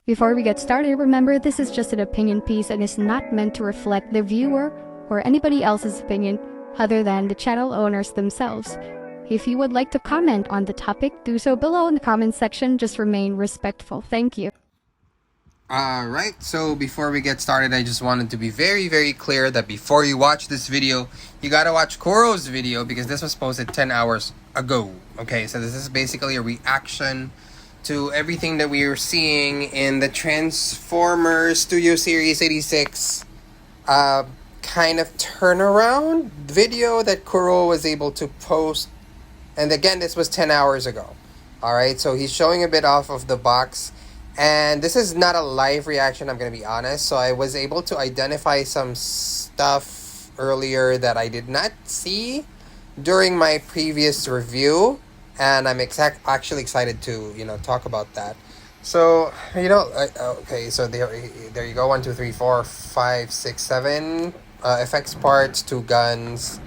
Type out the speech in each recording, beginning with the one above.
Before we get started, remember this is just an opinion piece and is not meant to reflect the viewer or anybody else's opinion other than the channel owners themselves. If you would like to comment on the topic, do so below in the comment section. Just remain respectful. Thank you. Alright, so before we get started, I just wanted to be very clear that before you watch this video, you gotta watch Kuro's video because this was posted 10 hours ago. Okay, so this is basically a reaction to everything that we are seeing in the Transformers Studio Series 86 kind of turnaround video that Kuro was able to post. And again, this was 10 hours ago. Alright, so he's showing a bit off of the box. And this is not a live reaction, I'm going to be honest. So I was able to identify some stuff earlier that I did not see during my previous review. And I'm actually excited to, talk about that. So, okay, so there you go. 1, 2, 3, 4, 5, 6, 7 effects parts, 2 guns.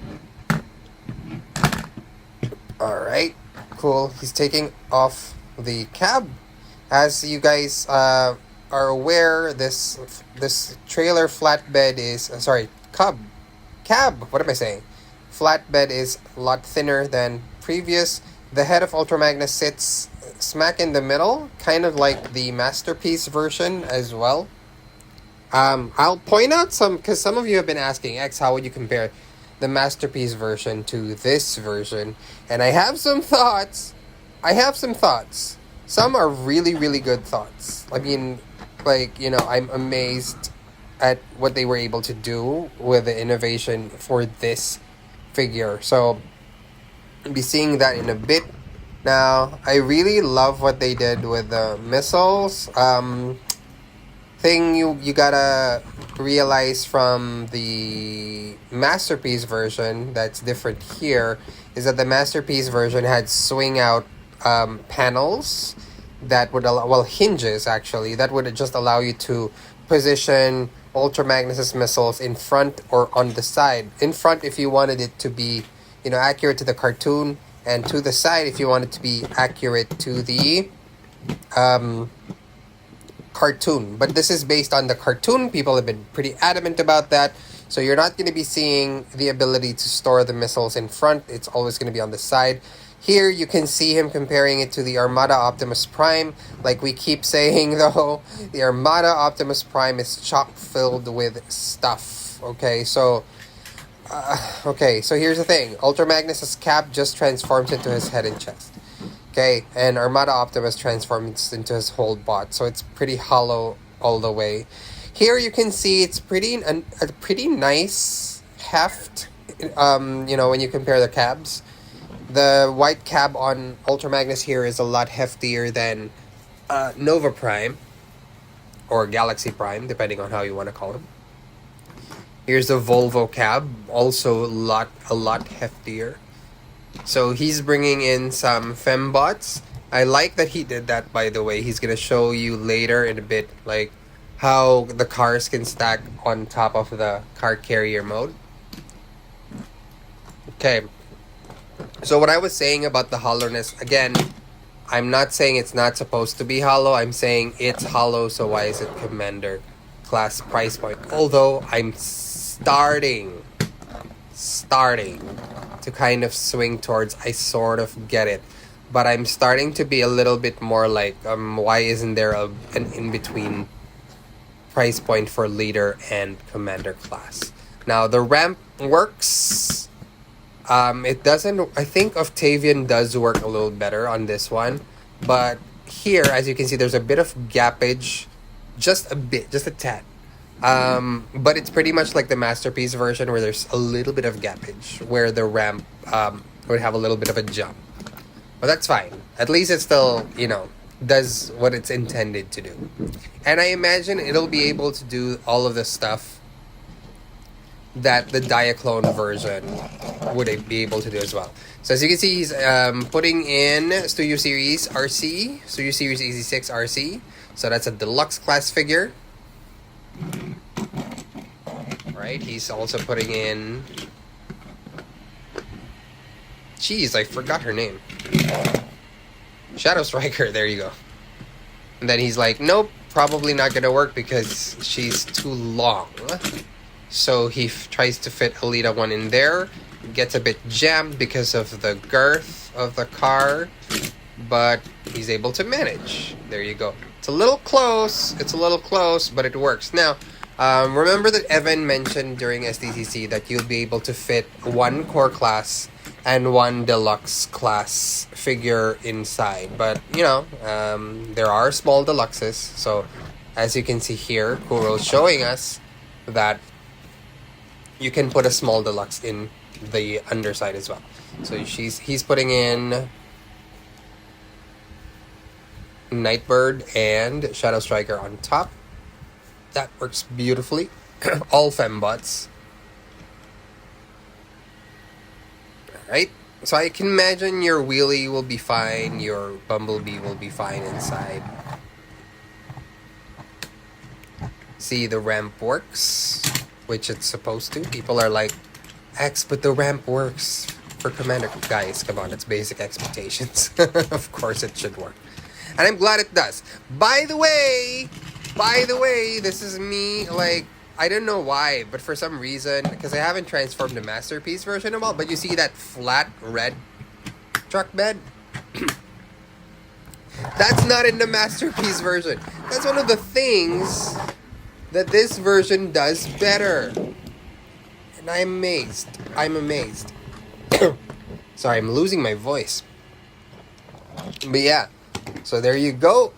Alright, cool. He's taking off the cab. As you guys are aware, this trailer flatbed is... cab! What am I saying? Flatbed is a lot thinner than previous. The head of Ultra Magnus sits smack in the middle, kind of like the Masterpiece version as well. I'll point out because some of you have been asking, X, how would you compare the Masterpiece version to this version? And I have some thoughts. Some are really good thoughts. I mean, I'm amazed at what they were able to do with the innovation for this figure. So, I'll be seeing that in a bit. Now, I really love what they did with the missiles. Thing you gotta realize from the Masterpiece version that's different here is that the Masterpiece version had swing out panels that would allow, hinges actually, that would just allow you to position Ultra Magnus's missiles in front or on the side. In front if you wanted it to be, accurate to the cartoon, and to the side if you want it to be accurate to the cartoon. But this is based on the cartoon. People have been pretty adamant about that. So you're not going to be seeing the ability to store the missiles in front. It's always going to be on the side. Here you can see him comparing it to the Armada Optimus Prime. Like we keep saying though, the Armada Optimus Prime is chock filled with stuff. Okay, so here's the thing. Ultra Magnus's cap just transforms into his head and chest. Okay, and Armada Optimus transforms into his whole bot. So it's pretty hollow all the way. Here you can see it's a pretty nice heft, when you compare the cabs. The white cab on Ultra Magnus here is a lot heftier than Nova Prime, or Galaxy Prime, depending on how you want to call him. Here's the Volvo cab, also a lot heftier. So he's bringing in some fembots. I like that he did that, by the way. He's going to show you later in a bit, like, how the cars can stack on top of the car carrier mode. Okay. So what I was saying about the hollowness, again, I'm not saying it's not supposed to be hollow. I'm saying it's hollow, so why is it Commander class price point? Although I'm starting to kind of swing towards I sort of get it, but I'm starting to be a little bit more like why isn't there an in-between price point for leader and commander class? Now the ramp works. It doesn't. I think Octavian does work a little better on this one, but here, as you can see, there's a bit of gappage, just a tad. But it's pretty much like the Masterpiece version where there's a little bit of gappage, where the ramp would have a little bit of a jump. But that's fine. At least it still, does what it's intended to do. And I imagine it'll be able to do all of the stuff that the Diaclone version would be able to do as well. So as you can see, he's putting in Studio Series RC, Studio Series 86 RC. So that's a deluxe class figure. Right, he's also putting in... Jeez, I forgot her name. Shadow Striker, there you go. And then he's like, nope, probably not gonna work because she's too long. So he tries to fit Alita 1 in there. Gets a bit jammed because of the girth of the car, but he's able to manage. There you go. It's a little close, but it works. Now, remember that Evan mentioned during SDCC that you'll be able to fit one core class and one deluxe class figure inside. But, you know, there are small deluxes. So, as you can see here, Kuro's showing us that you can put a small deluxe in the underside as well. So he's putting in Nightbird and Shadow Striker on top. That works beautifully. All fembots. Alright. So I can imagine your Wheelie will be fine, your Bumblebee will be fine inside. See, the ramp works, which it's supposed to. People are like, X, but the ramp works for Commander. Guys, come on, it's basic expectations. Of course it should work. And I'm glad it does. By the way, this is me, like, I don't know why, but for some reason, because I haven't transformed the Masterpiece version at all, but you see that flat red truck bed? That's not in the Masterpiece version. That's one of the things that this version does better. And I'm amazed. Sorry, I'm losing my voice. But yeah, so there you go.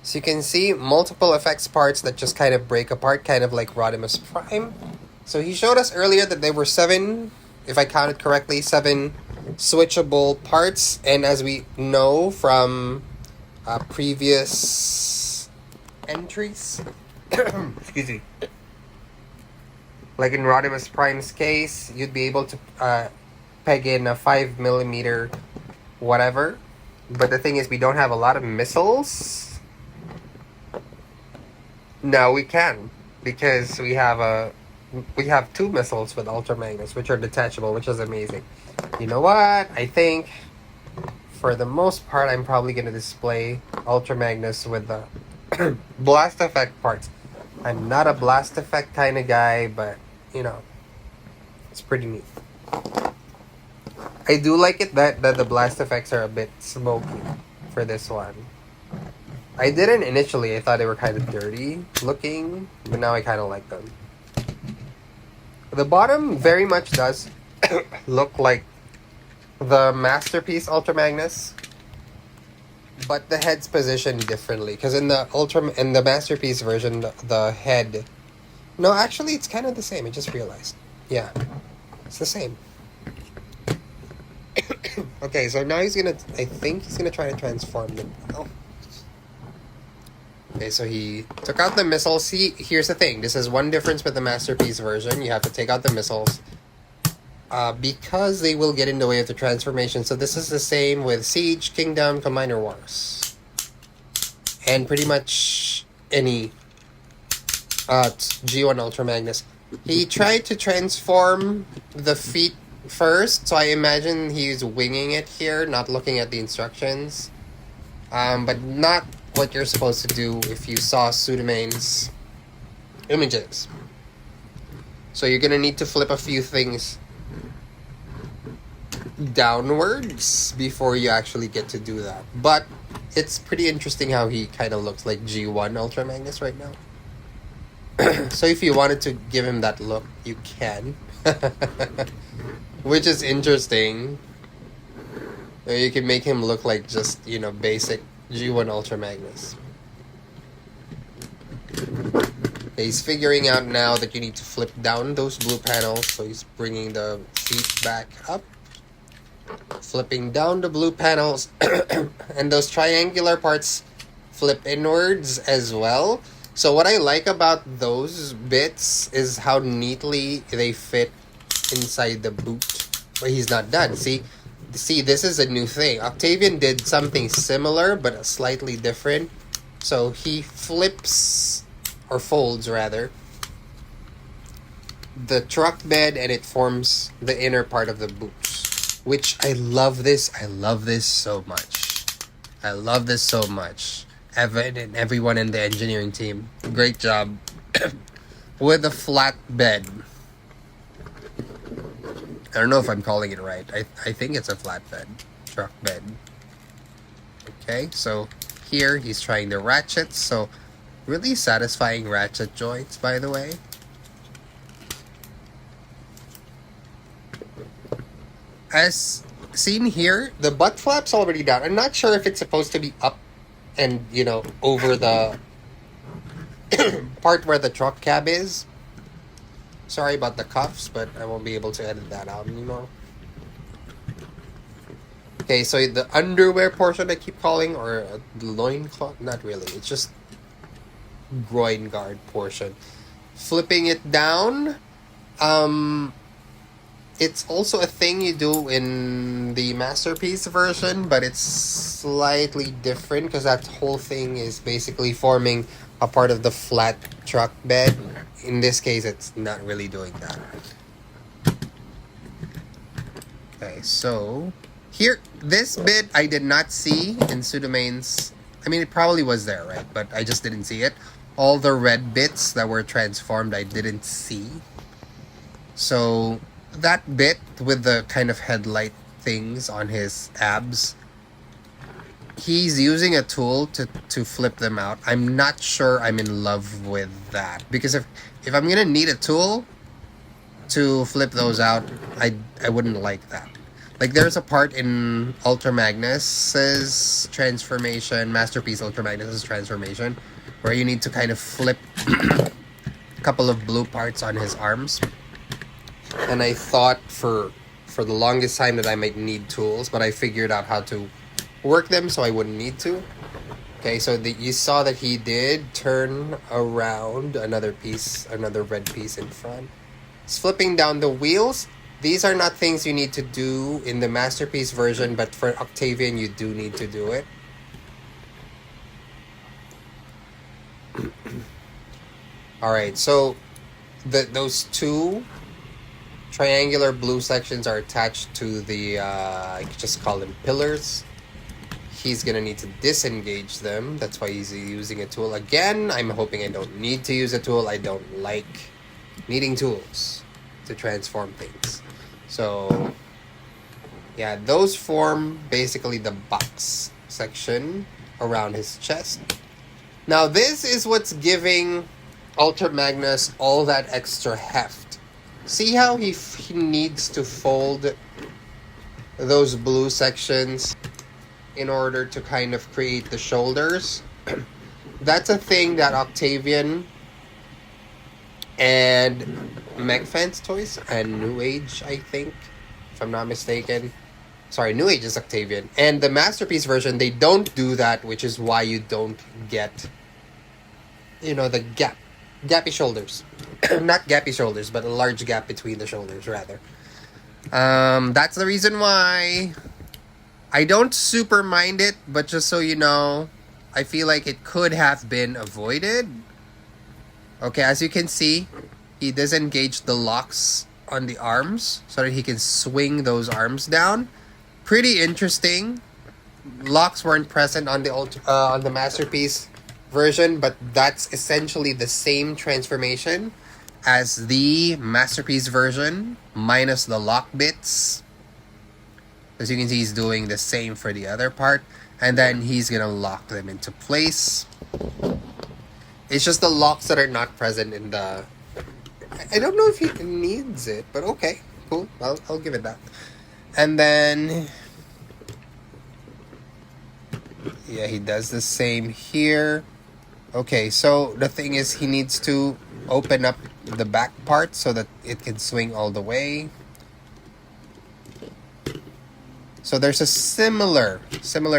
So you can see multiple effects parts that just kind of break apart, kind of like Rodimus Prime. So he showed us earlier that there were 7, if I counted correctly, 7 switchable parts. And as we know from previous entries, excuse me, like in Rodimus Prime's case, you'd be able to peg in a 5mm whatever. But the thing is, we don't have a lot of missiles. No, we can, because we have 2 missiles with Ultra Magnus, which are detachable, which is amazing. You know what? I think for the most part, I'm probably going to display Ultra Magnus with the blast effect parts. I'm not a blast effect kind of guy, but, you know, it's pretty neat. I do like it that the blast effects are a bit smoky for this one. I didn't initially. I thought they were kind of dirty looking, but now I kind of like them. The bottom very much does look like the Masterpiece Ultra Magnus, but the head's positioned differently. Because in the Masterpiece version, the head... No, actually, it's kind of the same. I just realized. Yeah, it's the same. Okay, so now he's gonna... I think he's gonna try to transform them. Oh. Okay, so he took out the missiles. See, here's the thing. This is one difference with the Masterpiece version. You have to take out the missiles. Because they will get in the way of the transformation. So this is the same with Siege, Kingdom, Combiner Wars. And pretty much any G1 Ultra Magnus. He tried to transform the feet first, so I imagine he's winging it here, not looking at the instructions. But not what you're supposed to do if you saw Pseudomane's images. So you're gonna need to flip a few things downwards before you actually get to do that. But it's pretty interesting how he kind of looks like G1 Ultra Magnus right now. So if you wanted to give him that look, you can. Which is interesting. You can make him look like just, you know, basic G1 Ultra Magnus. He's figuring out now that you need to flip down those blue panels, so he's bringing the feet back up. Flipping down the blue panels, and those triangular parts flip inwards as well. So what I like about those bits is how neatly they fit inside the boot. But he's not done. See, this is a new thing. Octavian did something similar, but slightly different. So he flips, or folds rather, the truck bed, and it forms the inner part of the boot. Which I love this. I love this so much. I love this so much. Evan and everyone in the engineering team, great job. With a flat bed. I don't know if I'm calling it right. I think it's a flat bed. Truck bed. Okay, so here he's trying the ratchets. So really satisfying ratchet joints, by the way. As seen here, the butt flap's already down. I'm not sure if it's supposed to be up and, you know, over the part where the truck cab is. Sorry about the cuffs, but I won't be able to edit that out anymore. Okay, so the underwear portion I keep calling, or the loincloth, not really. It's just groin guard portion. Flipping it down, it's also a thing you do in the Masterpiece version, but it's slightly different because that whole thing is basically forming a part of the flat truck bed. In this case, it's not really doing that. Okay, so here, this bit I did not see in Pseudomain's. I mean, it probably was there, right? But I just didn't see it. All the red bits that were transformed, I didn't see. So that bit with the kind of headlight things on his abs, he's using a tool to flip them out. I'm not sure I'm in love with that, because if I'm gonna need a tool to flip those out, I wouldn't like that. Like, there's a part in Ultra Magnus's transformation, Masterpiece Ultra Magnus's transformation, where you need to kind of flip a couple of blue parts on his arms. And I thought for the longest time that I might need tools, but I figured out how to work them so I wouldn't need to. Okay, so you saw that he did turn around another piece, another red piece in front. He's flipping down the wheels. These are not things you need to do in the Masterpiece version, but for Octavian you do need to do it. Alright, so those two triangular blue sections are attached to the, I could just call them pillars. He's gonna need to disengage them. That's why he's using a tool. Again, I'm hoping I don't need to use a tool. I don't like needing tools to transform things. So, yeah, those form basically the box section around his chest. Now, this is what's giving Ultra Magnus all that extra heft. See how he needs to fold those blue sections in order to kind of create the shoulders? That's a thing that Octavian and Megfence Toys and Newage, I think, if I'm not mistaken. Sorry, Newage is Octavian. And the Masterpiece version, they don't do that, which is why you don't get, you know, the gappy shoulders. Not gappy shoulders, but a large gap between the shoulders, rather. That's the reason why I don't super mind it, but just so you know, I feel like it could have been avoided. Okay, as you can see, he disengaged the locks on the arms so that he can swing those arms down. Pretty interesting. Locks weren't present on the Masterpiece version, but that's essentially the same transformation as the Masterpiece version, minus the lock bits. As you can see, he's doing the same for the other part. And then he's going to lock them into place. It's just the locks that are not present in the... I don't know if he needs it, but okay. Cool. I'll give it that. And then... yeah, he does the same here. Okay, so the thing is, he needs to open up the back part so that it can swing all the way. So there's a similar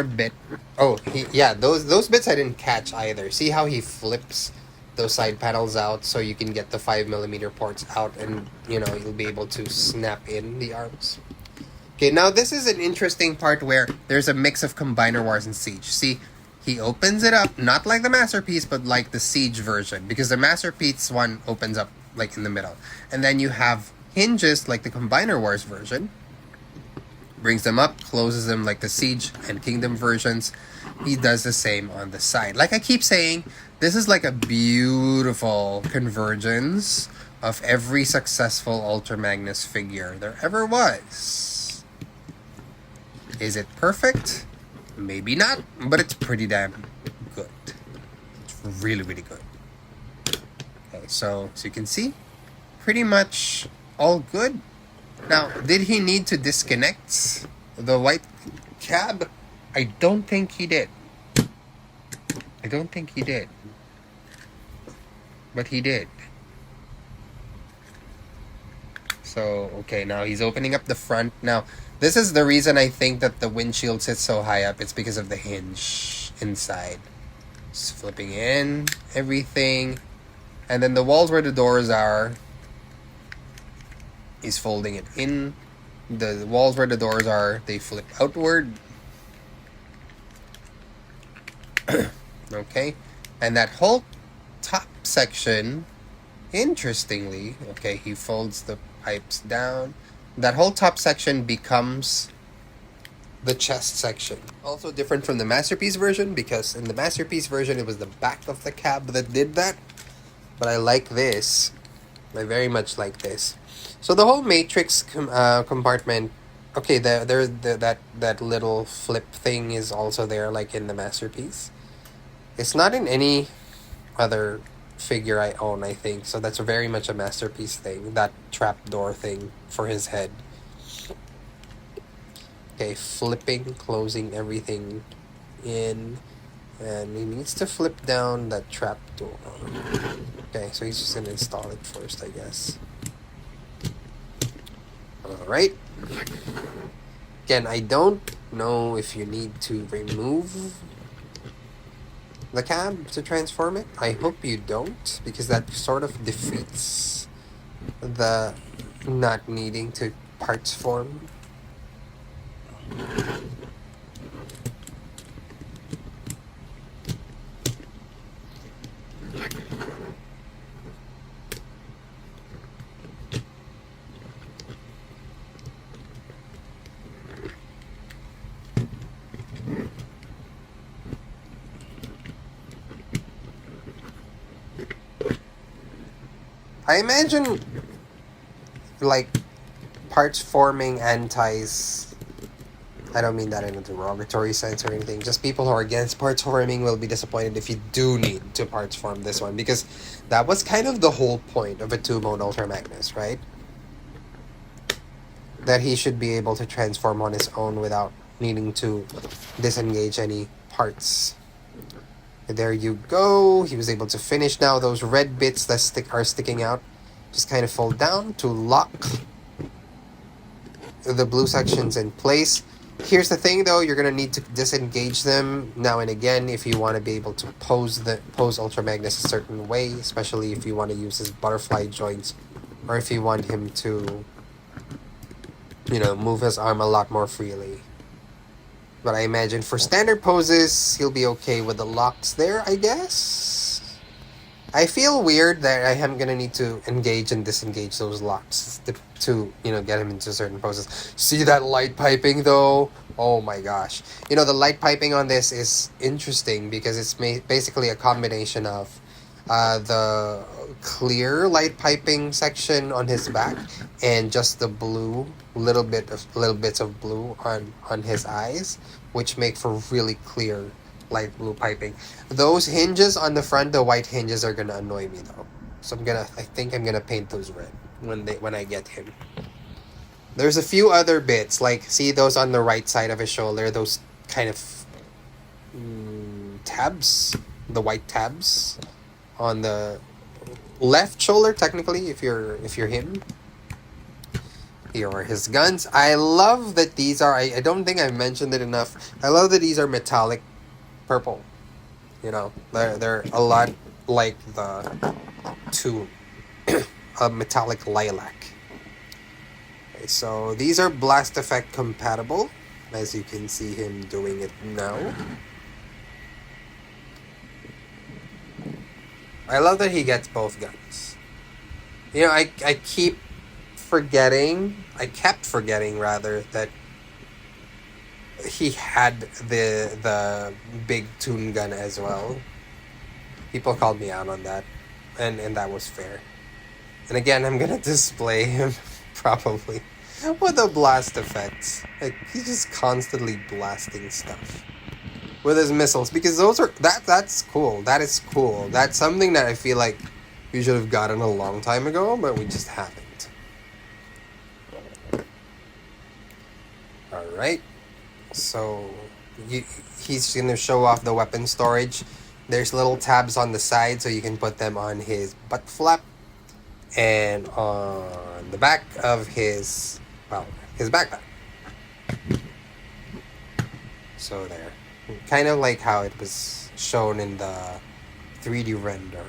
bit. Oh, those bits I didn't catch either. See how he flips those side panels out so you can get the 5mm ports out, and you know, you'll be able to snap in the arms. Okay, now this is an interesting part where there's a mix of Combiner Wars and Siege. See, he opens it up, not like the Masterpiece, but like the Siege version, because the Masterpiece one opens up like in the middle. And then you have hinges like the Combiner Wars version, Brings them up, closes them like the Siege and Kingdom versions. He does the same on the side. Like I keep saying, this is like a beautiful convergence of every successful Ultra Magnus figure there ever was. Is it perfect? Maybe not, but it's pretty damn good. It's really, really good. Okay, so you can see, pretty much all good. Now, did he need to disconnect the white cab? I don't think he did. I don't think he did. But he did. So, okay, now he's opening up the front. Now, this is the reason I think that the windshield sits so high up. It's because of the hinge inside. Just flipping in everything. And then the walls where the doors are, he's folding it in. The walls where the doors are, they flip outward. Okay. And that whole top section, interestingly, okay, he folds the pipes down. That whole top section becomes the chest section. Also different from the Masterpiece version, because in the Masterpiece version, it was the back of the cab that did that. But I like this. I very much like this. So the whole matrix compartment, okay, that little flip thing is also there, like in the Masterpiece. It's not in any other figure I own, I think. So that's very much a Masterpiece thing. That trapdoor thing for his head. Okay, flipping, closing everything in. And he needs to flip down that trapdoor. Okay, so he's just going to install it first, I guess. Alright. Again, I don't know if you need to remove the cab to transform it. I hope you don't, because that sort of defeats the not needing to parts form. I imagine, like, parts forming antis, I don't mean that in a derogatory sense or anything, just people who are against parts forming will be disappointed if you do need to parts form this one, because that was kind of the whole point of a two-mode Ultra Magnus, right? That he should be able to transform on his own without needing to disengage any parts. There you go. He was able to finish. Now those red bits that are sticking out, just kind of fold down to lock the blue sections in place. Here's the thing though, you're going to need to disengage them now and again if you want to be able to pose Ultra Magnus a certain way, especially if you want to use his butterfly joints, or if you want him to, you know, move his arm a lot more freely. But I imagine for standard poses, he'll be okay with the locks there, I guess. I feel weird that I am going to need to engage and disengage those locks to, you know, get him into certain poses. See that light piping, though? Oh my gosh. You know, the light piping on this is interesting because it's basically a combination of the clear light piping section on his back and just the blue, little bits of blue on his eyes, which make for really clear light blue piping. Those hinges on the front, the white hinges, are gonna annoy me though, so I think I'm gonna paint those red when I get him. There's a few other bits, like see those on the right side of his shoulder, those kind of tabs, the white tabs on the left shoulder, technically, if you're him. Here are his guns. I love that these are, I don't think I mentioned it enough, I love that these are metallic purple. You know, they're a lot like the two metallic lilac. Okay, so these are blast effect compatible, as you can see him doing it now. I love that he gets both guns. You know, I kept forgetting rather, that he had the big toon gun as well. People called me out on that, and that was fair. And again, I'm gonna display him probably with the blast effects. Like, he's just constantly blasting stuff with his missiles, because that's cool. That is cool. That's something that I feel like we should have gotten a long time ago, but we just haven't. All right. So he's gonna show off the weapon storage. There's little tabs on the side so you can put them on his butt flap and on the back of his backpack. So there. Kind of like how it was shown in the 3D render.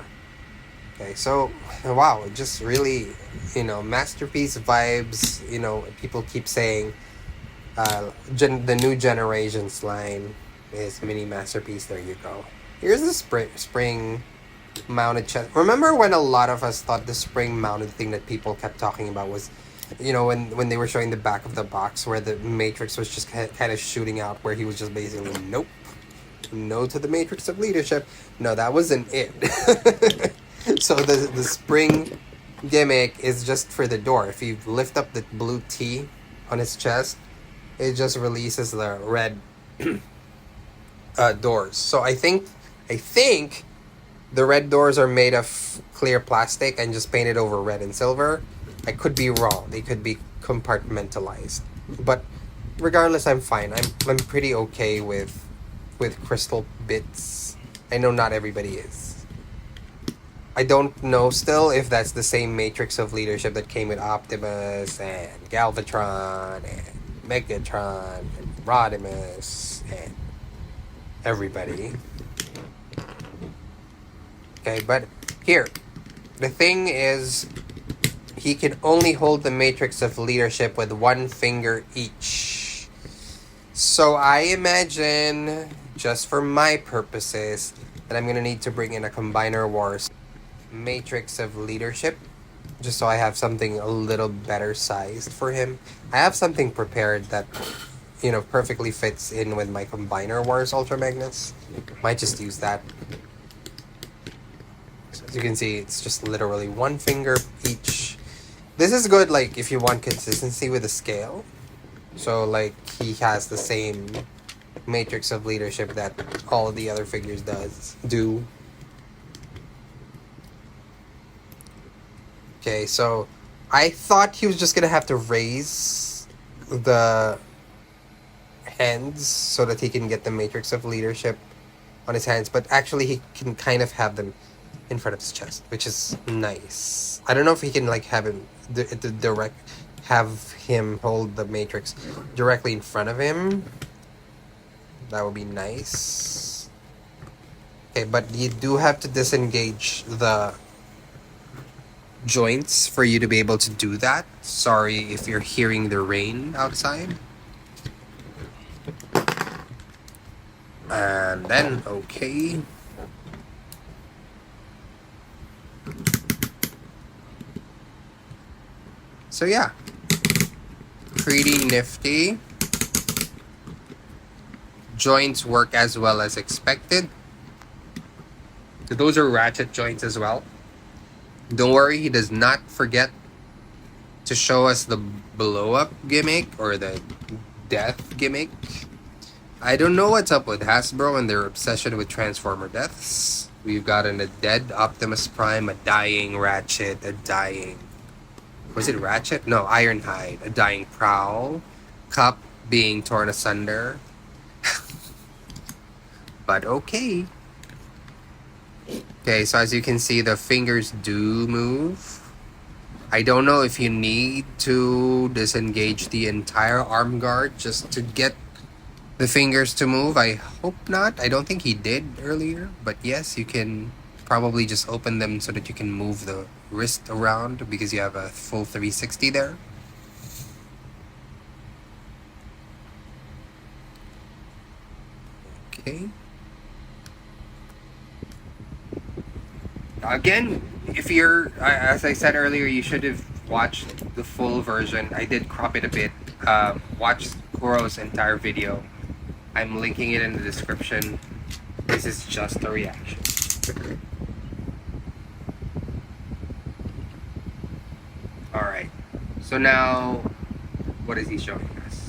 Okay, so wow, just really, masterpiece vibes. People keep saying the new generations line is mini masterpiece. There you go. Here's the spring mounted chest. Remember when a lot of us thought the spring mounted thing that people kept talking about was, when they were showing the back of the box where the Matrix was just kind of shooting out, where he was just basically nope, no to the Matrix of leadership. No, that wasn't it. So the spring gimmick is just for the door. If you lift up the blue T on his chest, it just releases the red doors. So I think the red doors are made of clear plastic and just painted over red and silver. I could be wrong. They could be compartmentalized. But regardless, I'm fine. I'm pretty okay with crystal bits. I know not everybody is. I don't know still if that's the same Matrix of leadership that came with Optimus and Galvatron and Megatron and Rodimus and everybody. Okay, but here, the thing is, he can only hold the Matrix of leadership with one finger each. So I imagine, just for my purposes, that I'm going to need to bring in a Combiner Wars Matrix of leadership, just so I have something a little better sized for him. I have something prepared that, perfectly fits in with my Combiner Wars Ultra Magnus. Might just use that. So as you can see, it's just literally one finger each. This is good, like, if you want consistency with the scale. So, like, he has the same Matrix of leadership that all of the other figures do. Okay, so I thought he was just gonna have to raise the hands so that he can get the Matrix of leadership on his hands, but actually he can kind of have them in front of his chest, which is nice. I don't know if he can have him hold the Matrix directly in front of him. That would be nice. Okay, but you do have to disengage the joints for you to be able to do that. Sorry if you're hearing the rain outside. And then, okay. So yeah, pretty nifty. Joints work as well as expected. So those are ratchet joints as well. Don't worry, he does not forget to show us the blow-up gimmick or the death gimmick. I don't know what's up with Hasbro and their obsession with Transformer deaths. We've gotten a dead Optimus Prime, a dying Ratchet, a dying... Was it Ratchet? No, Ironhide, a dying Prowl, Cup being torn asunder. But okay. Okay, so as you can see, the fingers do move. I don't know if you need to disengage the entire arm guard just to get the fingers to move. I hope not. I don't think he did earlier. But yes, you can probably just open them so that you can move the wrist around because you have a full 360 there. Okay. Again, if you're, as I said earlier, you should have watched the full version. I did crop it a bit. Watch Kuro's entire video I'm linking it in the description. This is just a reaction. Alright, so now, what is he showing us?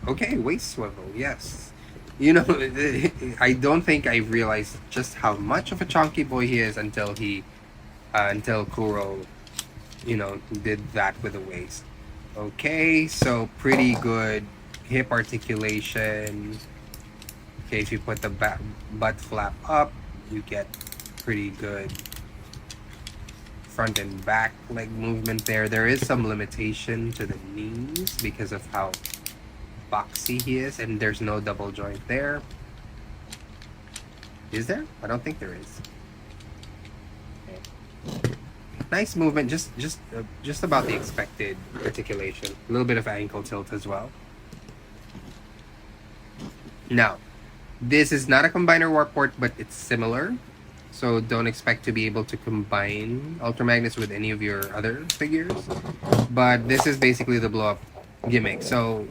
Okay, waist swivel, yes. You know, I don't think I realized just how much of a chunky boy he is until Kuro, you know, did that with the waist. Okay, so pretty good hip articulation. Okay, if you put the butt flap up, you get pretty good front and back leg movement there. There is some limitation to the knees because of how boxy he is, and there's no double joint there. Is there? I don't think there is. Okay. Nice movement, just about the expected articulation. A little bit of ankle tilt as well. Now, this is not a combiner warp port, but it's similar. So don't expect to be able to combine Ultra Magnus with any of your other figures. But this is basically the blow-up gimmick. So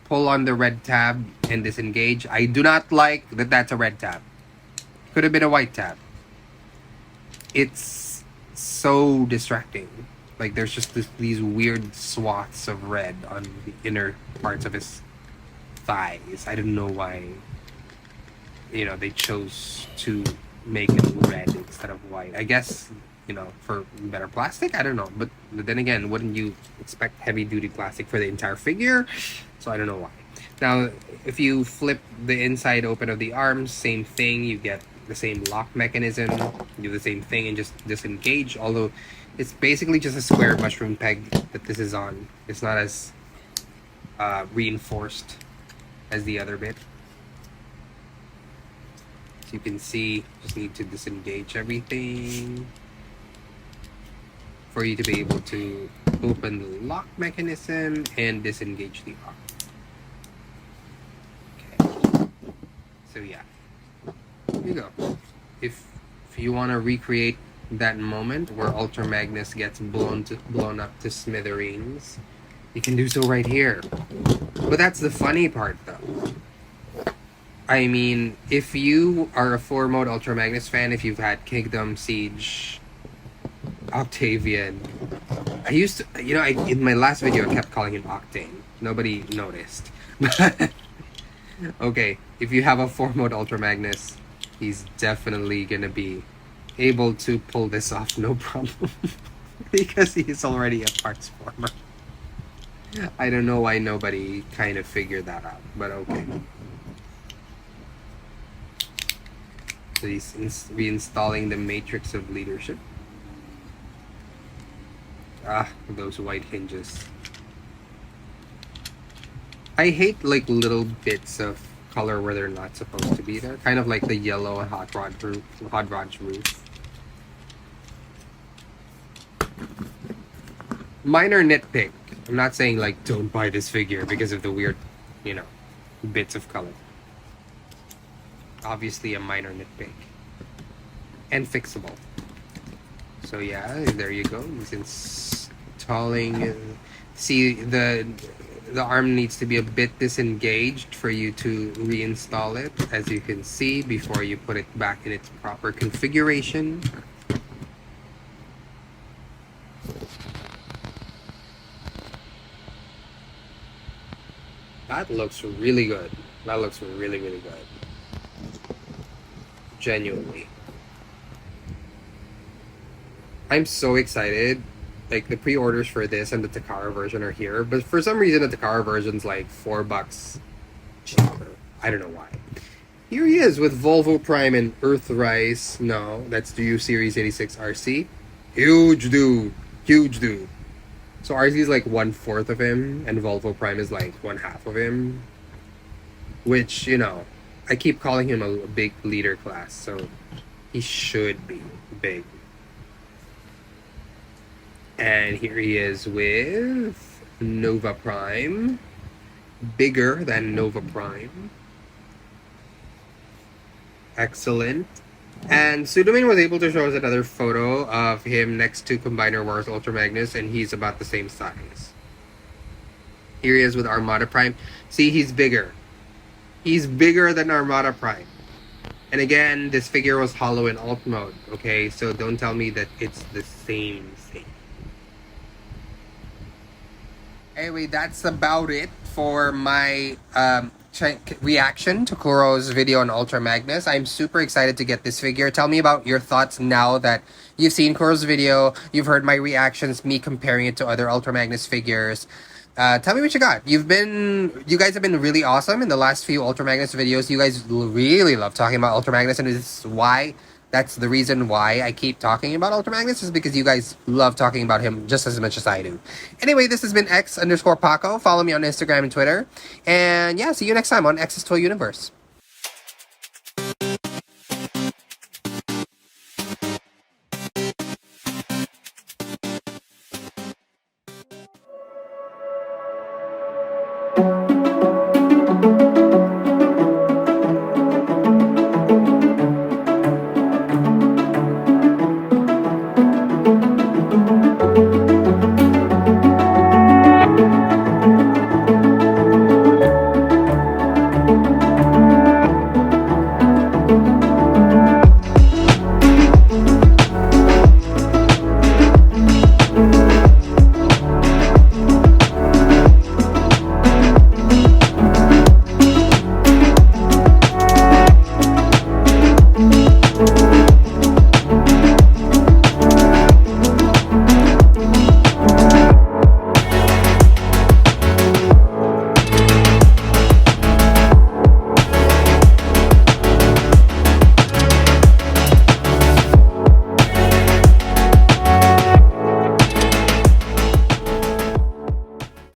pull on the red tab and disengage. I do not like that that's a red tab. Could have been a white tab. It's so distracting. Like there's just these weird swaths of red on the inner parts of his thighs. I don't know why, you know, they chose to make it red instead of white. I guess, you know, for better plastic. I don't know, but then again, wouldn't you expect heavy duty plastic for the entire figure? So I don't know why. Now, if you flip the inside open of the arms, same thing. You get the same lock mechanism. You do the same thing and just disengage. Although it's basically just a square mushroom peg that this is on. It's not as reinforced as the other bit. So you can see, just need to disengage everything for you to be able to open the lock mechanism and disengage the arm. Okay. So yeah, here you go. If you want to recreate that moment where Ultra Magnus gets blown up to smithereens, you can do so right here. But that's the funny part, though. I mean, if you are a 4-mode Ultra Magnus fan, if you've had Kingdom, Siege, Octavian, I used to, you know, in my last video I kept calling him Octane. Nobody noticed. But, okay, if you have a 4-mode Ultra Magnus, he's definitely gonna be able to pull this off, no problem. Because he's already a parts former. I don't know why nobody kind of figured that out, but okay. So he's reinstalling the matrix of leadership. Ah, those white hinges. I hate like little bits of color where they're not supposed to be there. Kind of like the yellow hot rod's roof. Minor nitpick. I'm not saying like don't buy this figure because of the weird, you know, bits of color. Obviously a minor nitpick. And fixable. So yeah, there you go. He's installing. See, the arm needs to be a bit disengaged for you to reinstall it, as you can see, before you put it back in its proper configuration. That looks really good. That looks really, really good. Genuinely. I'm so excited. Like, the pre-orders for this and the Takara version are here, but for some reason the Takara version's like $4 cheaper. I don't know why. Here he is with Volvo Prime and Earthrise. No, that's the U Series 86 RC. Huge dude. Huge dude. So RC is like 1/4 of him, and Volvo Prime is like 1/2 of him. Which, you know, I keep calling him a big leader class, so he should be big. And here he is with Nova Prime. Bigger than Nova Prime. excellent. And Sudomin was able to show us another photo of him next to Combiner Wars Ultra Magnus, and he's about the same size. Here he is with Armada Prime. See, he's bigger. He's bigger than Armada Prime. And again, this figure was hollow in alt mode, okay? So don't tell me that it's the same thing. Anyway, that's about it for my reaction to Kuro's video on Ultra Magnus. I'm super excited to get this figure. Tell me about your thoughts now that you've seen Kuro's video, you've heard my reactions, me comparing it to other Ultra Magnus figures. Tell me what you got. You guys have been really awesome in the last few Ultra Magnus videos. You guys really love talking about Ultra Magnus, and this is why. That's the reason why I keep talking about Ultra Magnus, is because you guys love talking about him just as much as I do. Anyway, this has been X_Paco. Follow me on Instagram and Twitter. And yeah, see you next time on X's Toy Universe.